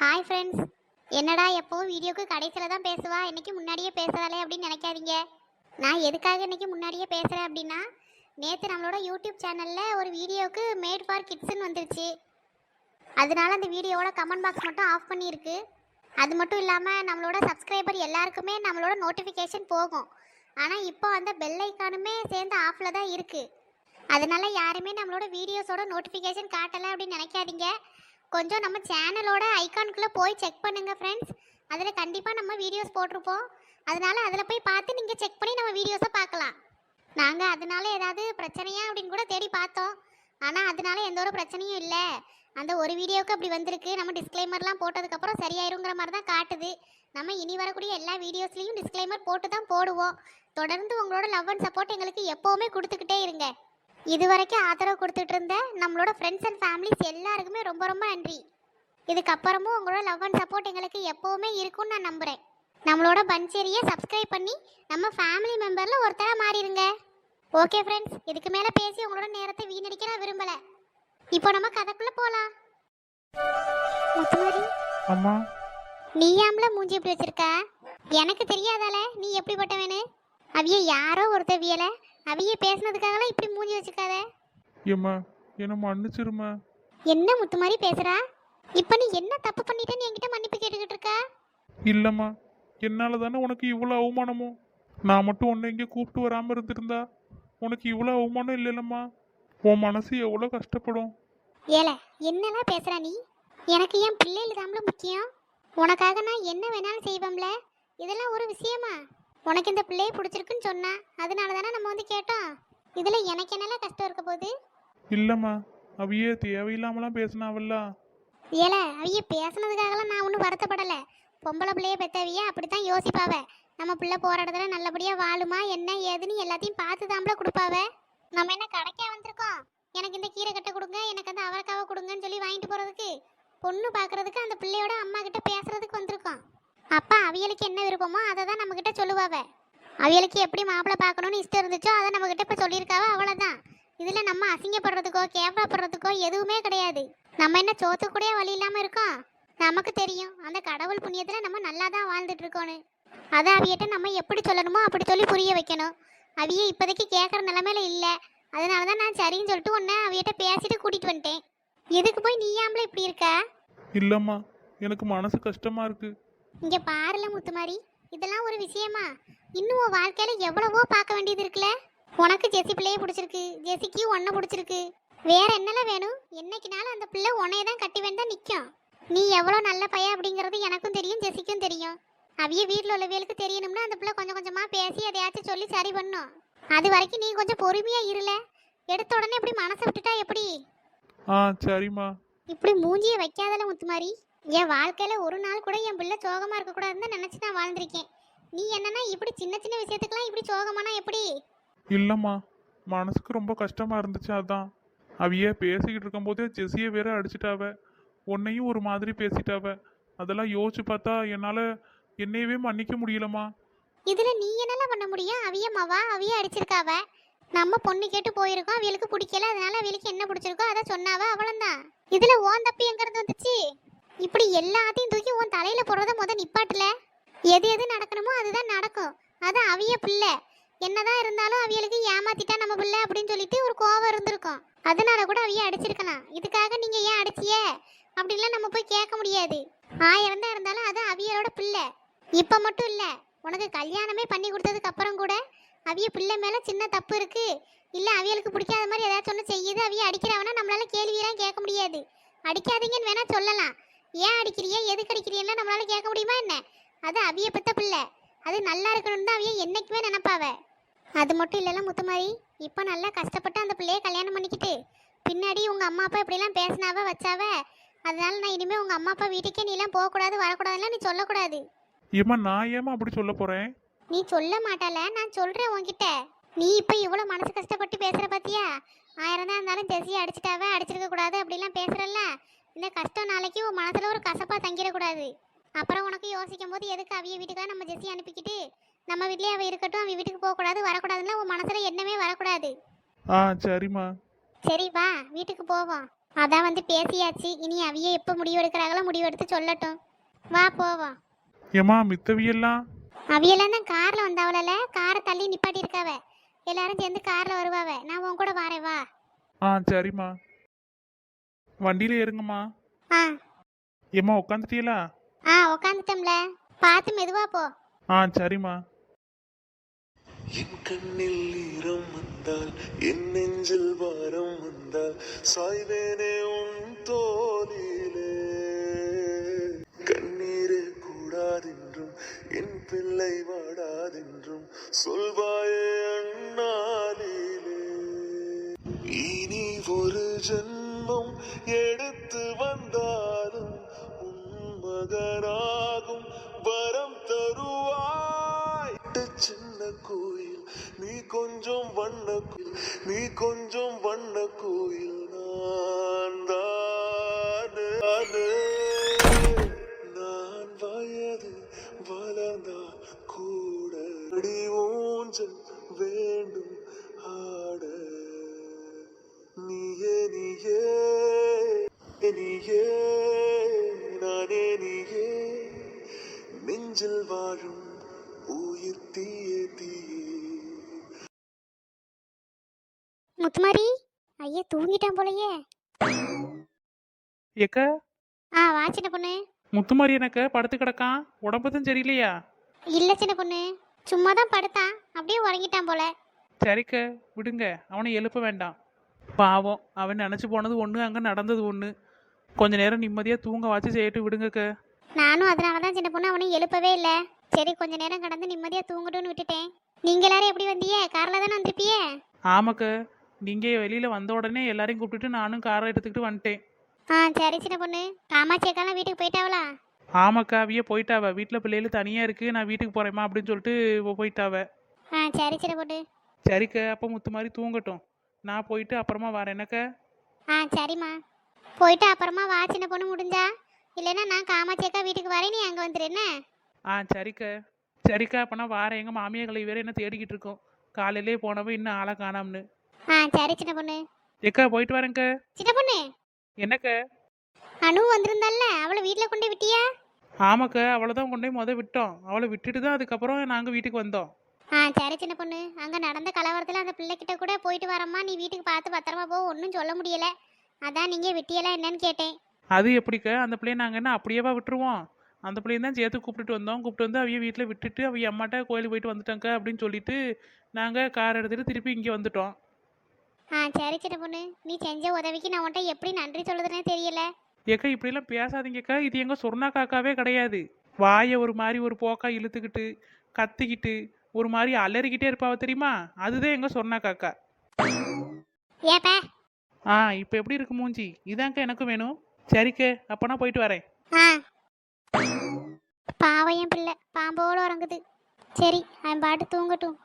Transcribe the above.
Hi friends. என்னடா எப்போவும் வீடியோக்கு கடைசியில் தான் பேசுவா, இன்னைக்கு முன்னாடியே பேசுகிறாளே அப்படின்னு நினைக்காதீங்க. நான் எதுக்காக இன்னைக்கு முன்னாடியே பேசுகிறேன் அப்படின்னா, நேற்று நம்மளோட யூடியூப் சேனலில் ஒரு வீடியோவுக்கு மேட் ஃபார் கிட்ஸ்ன்னு வந்துருச்சு. அதனால அந்த வீடியோவோட கமெண்ட் பாக்ஸ் மட்டும் ஆஃப் பண்ணியிருக்கு. அது மட்டும் இல்லாமல் நம்மளோட சப்ஸ்கிரைபர் எல்லாருக்குமே நம்மளோட நோட்டிஃபிகேஷன் போகும். ஆனால் இப்போ அந்த பெல் ஐக்கானுமே சேர்ந்து ஆஃபில் தான் இருக்குது. அதனால யாருமே நம்மளோட வீடியோஸோட நோட்டிஃபிகேஷன் காட்டலை அப்படின்னு நினைக்காதீங்க. கொஞ்சம் நம்ம சேனலோட ஐக்கானுக்குள்ளே போய் செக் பண்ணுங்கள் ஃப்ரெண்ட்ஸ். அதில் கண்டிப்பாக நம்ம வீடியோஸ் போட்டிருப்போம். அதனால் அதில் போய் பார்த்து நீங்கள் செக் பண்ணி நம்ம வீடியோஸை பார்க்கலாம். நாங்கள் அதனால ஏதாவது பிரச்சனையா அப்படின்னு கூட தேடி பார்த்தோம். ஆனால் அதனால எந்த ஒரு பிரச்சனையும் இல்லை. அந்த ஒரு வீடியோவுக்கு அப்படி வந்திருக்கு. நம்ம டிஸ்க்ளைமர்லாம் போட்டதுக்கப்புறம் சரியாயிருங்கிற மாதிரி தான் காட்டுது. நம்ம இனி வரக்கூடிய எல்லா வீடியோஸ்லேயும் டிஸ்க்ளைமர் போட்டு தான் போடுவோம். தொடர்ந்து உங்களோட லவ் அண்ட் சப்போர்ட் எங்களுக்கு எப்போவுமே கொடுத்துக்கிட்டே இருங்க. இது வரைக்கும் ஆதரவு கொடுத்துட்டு இருந்த நம்மளோட ஃப்ரெண்ட்ஸ் அண்ட் ஃபேமிலிஸ் எல்லாருக்குமே ரொம்ப ரொம்ப நன்றி. இதுக்கப்புறமும் உங்களோட லவ் அண்ட் சப்போர்ட் எங்களுக்கு எப்போவுமே இருக்கும்னு நான் நம்புகிறேன். நம்மளோட பஞ்சேரியை சப்ஸ்கிரைப் பண்ணி நம்ம ஃபேமிலி மெம்பரில் ஒருத்தராக மாறிடுங்க. ஓகே ஃப்ரெண்ட்ஸ், இதுக்கு மேலே பேசி உங்களோட நேரத்தை வீணடிக்க நான் விரும்பலை. இப்போ நம்ம கதைக்குள்ளே போகலாம். முத்துமாரி அம்மா, நீ ஆம்பளை மூஞ்சி எப்படி வச்சிருக்க? எனக்கு தெரியாதால நீ எப்படிப்பட்டவனு. அவிய யாரோ ஒருத்தவியலை அவிய பேசுனதுக்காகலாம் இப்படி மூஞ்சி வச்சுக்காத. ஏம்மா என்ன மன்னிச்சிருமா. என்ன முத்து மாதிரி பேசுறா? இப்ப நீ என்ன தப்பு பண்ணிட்டேன்னு என்கிட்ட மன்னிப்பு கேட்டுக்கிட்டு இருக்க? இல்லைம்மா, என்னால் தானே உனக்கு இவ்வளோ அவமானமோ. நான் மட்டும் உன்னை இங்கே கூப்பிட்டு வராமல் இருந்திருந்தா உனக்கு இவ்வளோ அவமானம் இல்லைல்லம்மா. உன் மனசு எவ்வளோ கஷ்டப்படும். ஏல என்னெல்லாம் பேசுற நீ? எனக்கு என் பிள்ளைகள் தாம்பள முக்கியம். உனக்காக நான் என்ன வேணாலும் செய்வோம்ல. இதெல்லாம் ஒரு விஷயமா? உனக்கு இந்த பிள்ளையை பிடிச்சிருக்குன்னு சொன்னா அதனால தானே நம்ம வந்து கேட்டோம். இதுல எனக்கு என்னெல்லாம் கஷ்டம் இருக்க போகுது? இல்லைம்மா, அவையே தேவையில்லாமலாம் பேசினாவல்ல. ஏல அவைய பேசுனதுக்காகலாம் நான் ஒன்றும் வருத்தப்படலை. பொம்பளை பிள்ளைய பெற்றவிய அப்படித்தான் யோசிப்பாவ. நம்ம பிள்ளை போகிற இடத்துல நல்லபடியாக வாழுமா என்ன ஏதுன்னு எல்லாத்தையும் பார்த்து தாம்பளை கொடுப்பாவ. நம்ம என்ன கடைக்கா வந்திருக்கோம் எனக்கு இந்த கீரை கட்டை கொடுங்க, எனக்கு அந்த அவரைக்காவை கொடுங்கன்னு சொல்லி வாங்கிட்டு போகிறதுக்கு? பொண்ணு பார்க்குறதுக்கு அந்த பிள்ளையோட அம்மா கிட்ட பேசுறதுக்கு வந்திருக்கோம். அப்பா அவியலுக்கு என்ன விருப்பமோ அதை தான் நம்மக்கிட்ட சொல்லுவாவ. அவியலுக்கு எப்படி மாப்பிள்ளை பார்க்கணுன்னு இஷ்டம் இருந்துச்சோ அதை நம்மக்கிட்ட இப்போ சொல்லியிருக்காவ, அவ்வளோதான். இதில் நம்ம அசிங்கப்படுறதுக்கோ கேவலப்படுறதுக்கோ எதுவுமே கிடையாது. நம்ம என்ன சோத்து கூட வழி இல்லாமல் இருக்கோம்? நமக்கு தெரியும் அந்த கடவுள் புண்ணியத்தில் நம்ம நல்லா தான் வாழ்ந்துட்டு இருக்கோன்னு. அதை அவியிட்ட நம்ம எப்படி சொல்லணுமோ அப்படி சொல்லி புரிய வைக்கணும். அவிய இப்போதைக்கு கேட்குற நிலமையில இல்லை. அதனால தான் நான் சரின்னு சொல்லிட்டு உன்னை அவியிட்ட பேசிட்டு கூட்டிகிட்டு வந்துட்டேன். எதுக்கு போய் நீயாம்பளை இப்படி இருக்க? இல்லைம்மா, எனக்கு மனசு கஷ்டமாக இருக்கு. இங்கே பாருல முத்துமாரி, இதெல்லாம் ஒரு விஷயமா? இன்னும் உன் வாழ்க்கையில் எவ்வளவோ பார்க்க வேண்டியது இருக்குல்ல. உனக்கு ஜெசி பிள்ளையை பிடிச்சிருக்கு, ஜெசிக்கு உன்னை பிடிச்சிருக்கு. வேற என்னெல்லாம் வேணும்? என்னைக்குனாலும் அந்த பிள்ளை உன்னைய தான் கட்டி வேண்டாம் நிற்கும். நீ எவ்வளோ நல்ல பையன் அப்படிங்கிறது எனக்கும் தெரியும், ஜெசிக்கும் தெரியும். அவிய வீட்டில் உள்ளவியலுக்கு தெரியணும்னா அந்த பிள்ளை கொஞ்சம் கொஞ்சமாக பேசி எதையாச்சும் சொல்லி சரி பண்ணும். அது வரைக்கும் நீ கொஞ்சம் பொறுமையாக இருல. எடுத்த உடனே இப்படி மனசை விட்டுட்டா எப்படி? சரிம்மா. இப்படி மூஞ்சியை வைக்காதல முத்துமாரி. என் வாழ்க்கையில் ஒரு நாள் கூட என் பிள்ளை சோகமாக இருக்கக்கூடாதுன்னு நினச்சி நான் வாழ்ந்திருக்கேன். நீ என்னன்னா இப்படி சின்ன சின்ன விஷயத்துக்கெல்லாம் இப்படி சோகமானா எப்படி? இல்லைம்மா, மனசுக்கு ரொம்ப கஷ்டமாக இருந்துச்சு. அதான் அவையே பேசிக்கிட்டு இருக்கும்போதே ஜெஸியை வேற அடிச்சிட்டாவ, உன்னையும் ஒரு மாதிரி பேசிட்டாவ. அதெல்லாம் யோசிச்சு பார்த்தா என்னால் என்னையவே மன்னிக்க முடியலம்மா. இதுல நீ என்னெல்லாம் பண்ண முடியும்? அவிய மவா அவிய அடிச்சிருக்காவ. நம்ம பொண்ணு கேட்டு போயிருக்கோம், அவளுக்கு பிடிக்கல, அதனால அவளுக்கு என்ன பிடிச்சிருக்கோ அதை சொன்னாவ, அவ்வளோதான். இதுல ஓன் தப்பி எங்கிறது வந்துச்சு? இப்படி எல்லாத்தையும் தூக்கி உன் தலையில போடுறத நிப்பாட்டுல. எது எது நடக்கணுமோ அதுதான் நடக்கும். அது அவிய பிள்ளை. என்னதான் இருந்தாலும் அவியலுக்கு ஏமாத்திட்டா நம்ம பிள்ளை அப்படின்னு சொல்லிட்டு ஒரு கோவம் இருந்திருக்கும். அதனால கூட அவிய அடிச்சிருக்கலாம். இதுக்காக நீங்க ஏன் அடிச்சிய அப்படின்லாம் நம்ம போய் கேட்க முடியாது. ஆயிரம் தான் இருந்தாலும் அது அவியலோட பிள்ளை. இப்ப மட்டும் இல்ல, உனக்கு கல்யாணமே பண்ணி கொடுத்ததுக்கு அப்புறம் கூட அவிய பிள்ளை மேல சின்ன தப்பு இருக்கு, இல்ல அவியலுக்கு பிடிக்காத மாதிரி ஏதாச்சும் ஒன்று செய்யுது, அவிய அடிக்கிறவனா நம்மளால கேள்வியெல்லாம் கேட்க முடியாது. அடிக்காதீங்கன்னு வேணா சொல்லலாம். ஏன் அடிக்கிறிய எதுக்கு அடிக்கிறீன்னா நம்மளால கேட்க முடியுமா என்ன? அது அவிய பெத்த பிள்ளை. அது நல்லா இருக்கணும்னு தான் அவிய என்னைக்குமே நினைப்பாவ. அது மட்டும் இல்லைல்ல முத்துமாரி, இப்போ நல்லா கஷ்டப்பட்டு அந்த பிள்ளைய கல்யாணம் பண்ணிக்கிட்டு பின்னாடி உங்கள் அம்மா அப்பா இப்படிலாம் பேசினாவ வச்சாவ. அதனால நான் இனிமேல் உங்கள் அம்மா அப்பா வீட்டுக்கே நீலாம் போகக்கூடாது வரக்கூடாதுலாம் நீ சொல்லக்கூடாது. ஏம்மா, நான் ஏமா அப்படி சொல்ல போகிறேன்? நீ சொல்ல மாட்டால, நான் சொல்கிறேன் உன்கிட்ட. நீ இப்போ இவ்வளோ மனசு கஷ்டப்பட்டு பேசுகிற பார்த்தியா? ஆயிரம் தான் இருந்தாலும் ஜெசியை அடிச்சிட்டாவ, அடிச்சிருக்க கூடாது அப்படிலாம் பேசுகிறல்ல. இந்த கஷ்டம் நாளைக்கு உன் மனசில் ஒரு கசப்பாக தங்கிடக்கூடாது. அப்புறம் உனக்கு யோசிக்கும் போது எதுக்கு அவிய வீட்டுக்காக நம்ம ஜெசி அனுப்பிக்கிட்டு நம்ம வீட்லேயே அவ இருக்கட்டும், அவ வீட்டுக்கு போகக்கூடாது வரக்கூடாதுன்னா உன் மனசில் என்னமே வரக்கூடாது. சரிம்மா. சரி வா வீட்டுக்கு போவோம். அதான் வந்து பேசியாச்சு, இனி அவிய எப்போ முடிவு எடுக்கிறாங்களோ முடிவெடுத்து சொல்லட்டும். வா போவோம். ஏம்மா மித்தவியெல்லாம்? அவியெல்லாம் தான் கார்ல வந்தாவளல, காரை தள்ளி நிப்பாட்டி இருக்காவ. எல்லாரும் சேர்ந்து கார்ல வருவாவ. நான் உன் கூட வாரேன் வா. ஆ சரிம்மா, வண்டியில ஏறுங்கம்மா. ஆ ஏம்மா உட்காந்துட்டீங்களா? ஆ உக்காந்துட்டோம்ல. பார்த்து மெதுவா போ. ஆ சரிம்மா. என் கண்ணில் ஈரம் வந்தால் என் நெஞ்சில் வாரம் வந்தால் சாய்வேனே உன் தோலிலே கண்ணீரே கூடாதென்றும் என் பிள்ளை வாடாதென்றும் சொல்வாயே அண்ணாலிலே இனி ஒரு ஜென்மம் எடுத்து வந்தாலும் உன் மகனாகும் வரம் தருவாய் சின்ன கோயில் நீ கொஞ்சம் வண்ண கோயில் நீ கொஞ்சம் வண்ண கோயில் நான் தானே நான் வயது வளர்ந்தால் கூட அடி ஊஞ்சல் வேண்டும் ஆட நீயே நீயே நீயே நானே நீயே நெஞ்சில் வாழும் உயிர் தீயே தீயே. முத்துமாரி ஐயா தூங்கிட்டான் போலயே. ஏக்க வா சின்ன பொண்ணு. முத்துமாரி எனக்கு படுத்து கிடக்கான், உடம்புதான் சரியில்லையா? இல்ல சின்ன பொண்ணு, சும்மா தான் படுத்தான், அப்படியே உறங்கிட்டான் போல. சரிக்க விடுங்க, அவனை எழுப்ப வேண்டாம். பாவம், அவன் நினச்சி போனது ஒன்று, அங்கே நடந்தது ஒன்று. கொஞ்ச நேரம் நிம்மதியாக தூங்க வாச்சு செய்யட்டு விடுங்கக்க. நானும் அதனால தான் சின்ன பொண்ணு அவனை எழுப்பவே இல்லை. சரி கொஞ்ச நேரம் கடந்து நிம்மதியாக தூங்கட்டும்னு விட்டுட்டேன். நீங்க எல்லாரும் எப்படி வந்தீங்க? காரில் தானே வந்திருப்பியே? ஆமாக்க, நீங்கள் வெளியில் வந்த உடனே எல்லாரையும் கூப்பிட்டுட்டு நானும் காரை எடுத்துக்கிட்டு வந்துட்டேன். சரி சின்ன பொண்ணு. காமாட்சி அக்காலாம் வீட்டுக்கு போயிட்டாவளா? ஆமாக்கா, அவிய போயிட்டாவ. வீட்டில் பிள்ளைகள் தனியாக இருக்குது, நான் வீட்டுக்கு போகிறேம்மா அப்படின்னு சொல்லிட்டு போயிட்டாவ. சரி சின்ன பொண்ணு. சரிக்க, அப்போ முத்து மாதிரி தூங்கட்டும், நான் போயிட்டு அப்புறமா வரேன் என்னக்க. சரிம்மா. போயிட்டு அப்புறமா வா சின்ன பொண்ணு முடிஞ்சா. இல்லைன்னா நான் காமாட்சி அக்கா வீட்டுக்கு வரேன், நீ அங்கே வந்துரு என்ன? சரிக்க. சரிக்கா, அப்போனா வாரேன். எங்கள் மாமியார்களை வேற என்ன தேடிக்கிட்டு இருக்கோம், காலையிலே போனவன் இன்னும் ஆளை காணாம்னு. சரி சின்ன பொண்ணு. ஏக்கா போயிட்டு வரேங்க. சின்ன பொண்ணு, என்னக்க? அனு வந்திருந்தால, அவளை வீட்டில் கொண்டு விட்டியா? ஆமாக்க, அவளை தான் கொண்டு போய் விட்டோம். அவளை விட்டுட்டு தான் அதுக்கப்புறம் நாங்கள் வீட்டுக்கு வந்தோம். சரி சின்ன பொண்ணு. அங்கே நடந்த கலவரத்தில் அந்த பிள்ளைகிட்ட கூட போயிட்டு வரம்மா, நீ வீட்டுக்கு பார்த்து பத்திரமா போ. ஒன்றும் சொல்ல முடியல, அதான் நீங்கள் விட்டியெல்லாம் என்னன்னு கேட்டேன். அது எப்படிக்க, அந்த பிள்ளைய நாங்கள் என்ன அப்படியேவா விட்டுருவோம்? அந்த பிள்ளையும் தான் சேர்த்து கூப்பிட்டுட்டு வந்தோம். கூப்பிட்டு வந்து அவைய வீட்டில் விட்டுட்டு அவைய அம்மாட்ட கோயிலுக்கு போயிட்டு வந்துட்டாங்க அப்படின்னு சொல்லிட்டு நாங்கள் கார் எடுத்துகிட்டு திருப்பி இங்கே வந்துட்டோம். சரி சின்ன பொண்ணு, நீ செஞ்ச உதவிக்கு நான் உன்ட்ட எப்படி நன்றி சொல்லுதுன்னே தெரியல. ஏக்கா இப்படிலாம் பேசாதீங்கக்கா, இது எங்கள் சொர்ணா காக்காவே கிடையாது. வாயை ஒரு மாதிரி ஒரு போக்கா இழுத்துக்கிட்டு கத்திக்கிட்டு ஒரு மாதிரி அலறிக்கிட்டே இருப்பாவ தெரியுமா, அதுதான் எங்கள் சொர்ணா காக்கா. ஏப்பா. இப்போ எப்படி இருக்கு மூஞ்சி? இதாங்க எனக்கும் வேணும். சரிக்க, அப்போனா போயிட்டு வரேன். பாவையும் பிள்ளை பாம்போடு உறங்குது. சரி அவன் பாட்டு தூங்கட்டும்.